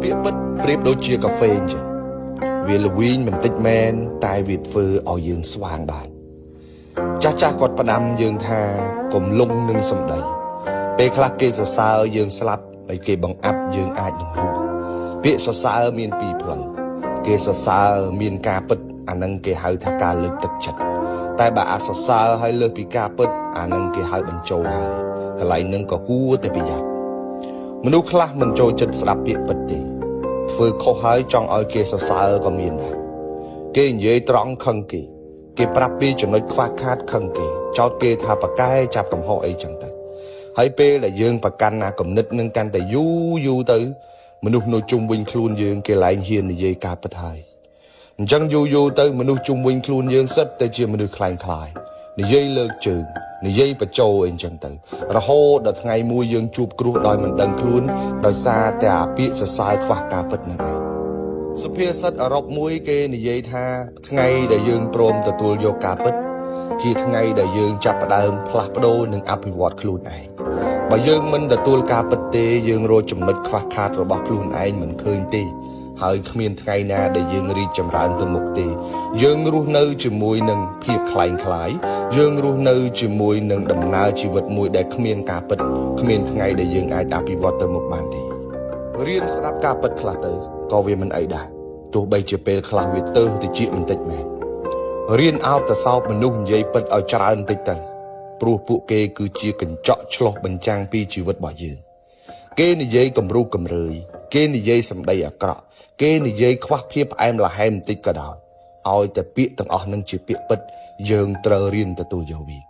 ពាក្យពិតប្រៀបដូចជាកាហ្វេអញ្ចឹងវាល្វីងមិនតិចមែនតែវាធ្វើឲ្យយើងស្វាងបានចាស់គាត់ផ្ដាំយើងថាកុំលងនឹងសម្ដីពេលខ្លះគេសរសើរយើងស្លាប់ហើយគេបង្អាប់យើងអាចនឹងរស់ពាក្យសរសើរមានពីរផ្លូវគេសរសើរមានការពិតអានឹងគេហៅថាការលើកទឹកចិត្តតែបើអាសរសើរហើយលើសពីការពិតអានឹងគេហៅបញ្ចូលហើយកន្លែងនឹងក៏គួរតែប្រយ័ត្នមនុស្សខ្លះមិនចូលចិត្តស្ដាប់ពាក្យពិតទេធ្វើខុសហើយចង់ឲ្យគេសរសើរក៏មានដែរគេនិយាយត្រង់ខឹងគេប្រាប់ពីចំណុចខ្វះខាតខឹងគេចោទគេថាប្រកែចាប់កំហុសអីចឹងទៅហើយពេលដែលយើងប្រកាន់អាគំនិតនឹងកាន់តែយូរទៅមនុស្សនៅជុំវិញខ្លួនយើងគេឡើងហ៊ាននិយាយការពិតហើយអញ្ចឹងយូរទៅមនុស្សជុំវិញខ្លួនយើងសិតតែជាមនុស្សคล้ายនិយាយលើកជើងនិយាយបញ្ចោអីចឹងទៅរហូតដល់ថ្ងៃមួយយើងជួបគ្រោះដោយមិនដឹងខ្លួនដោយសារតែអាពាក្យសរសើរខ្វះការពិតហ្នឹងឯងសុភាសិតអឺរ៉ុបមួយគេនិយាយថាថ្ងៃដែលយើងព្រមទទួលយកការពិតជាថ្ងៃដែលយើងចាប់ផ្ដើមផ្លាស់ប្ដូរនិងអភិវឌ្ឍខ្លួនឯងបើយើងមិនទទួលការពិតទេយើងរកចំណុចខ្វះខាតរបស់ខ្លួនឯងមិនឃើញទេហើយគ្មានថ្ងៃណាដែលយើងរីកចម្រើនទៅមុខទេយើងរស់នៅជាមួយនឹងភាពคล้ายយើងរស់នៅជាមួយនឹងដំណើរជីវិតមួយដែលគ្មានការពិតគ្មានថ្ងៃដែលយើងអាចអភិវឌ្ឍទៅមុខបានទេរៀនស្ដាប់ការពិតខ្លះទៅក៏វាមិនអីដែរទោះបីជាពេលខ្លះវាទៅជាបន្តិចមែនរៀនអោបទៅសោបមនុស្សនិយាយពិតឲ្យច្រើនបន្តិចទៅព្រោះពួកគេគឺជាកញ្ចក់ឆ្លុះបញ្ចាំងពីជីវិតរបស់យើងគេនិយាយគំរូគំរើយគេនិយាយសម្ដីអាក្រក់គេនិយាយខ្វះភាពផ្អែមល្ហែមបន្តិចក៏ដោយឲ្យតែពាក្យទាំងអស់នឹងជាពាក្យពិតយើងត្រូវរៀនទទួលយកវា